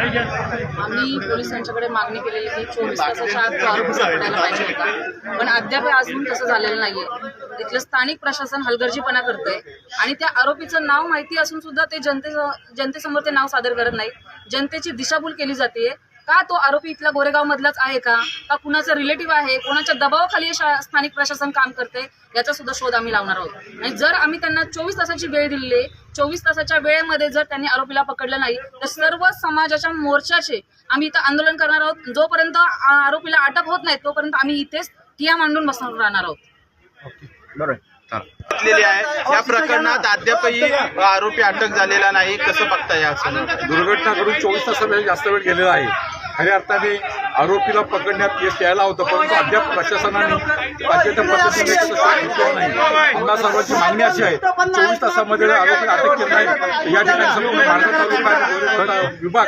आम्ही पोलिसांच्याकडे मागणी केलेली की 24 तासाच्या आत तो आरोपी सापडायला पाहिजे होता, पण अद्याप अजून तसं झालेलं नाहीये. इथलं स्थानिक प्रशासन हलगर्जीपणा करतंय आणि त्या आरोपीचं नाव माहिती असून सुद्धा ते जनतेसमोर ते नाव सादर करत नाही. जनतेची दिशाभूल केली जाते. का तो आरोपी इथला गोरेगाव मधलाच आहे का कुणाचा रिलेटिव्ह आहे, कोणाच्या दबावाखाली स्थानिक प्रशासन काम करते, याचा सुद्धा शोध आम्ही लावणार आहोत. आणि जर आम्ही त्यांना 24 तासाची वेळ दिली, 24 तासाच्या वेळेमध्ये जर त्यांनी आरोपीला पकडलं नाही तर सर्व समाजाच्या मोर्चाचे आम्ही इथं आंदोलन करणार आहोत. जोपर्यंत आरोपीला अटक होत नाही तोपर्यंत आम्ही इथेच ठिय्या मांडून बसणार राहणार आहोत. या प्रकरणात अद्यापही आरोपी अटक झालेला नाही. कसं बघता या दुर्घटना करून 24 तासापेक्षा जास्त वेळ गेलेला आहे. खऱ्या अर्थाने आरोपीला पकडण्यात यश यायला होतं, परंतु अद्याप प्रशासनाने पाहिजे त्या पद्धतीने घेतलेलं नाही. आम्हाला सर्वांची मागणी अशी आहे, 24 तासामध्ये आरोपीला अटक केली नाही या ठिकाणी संपूर्ण भारतात विभाग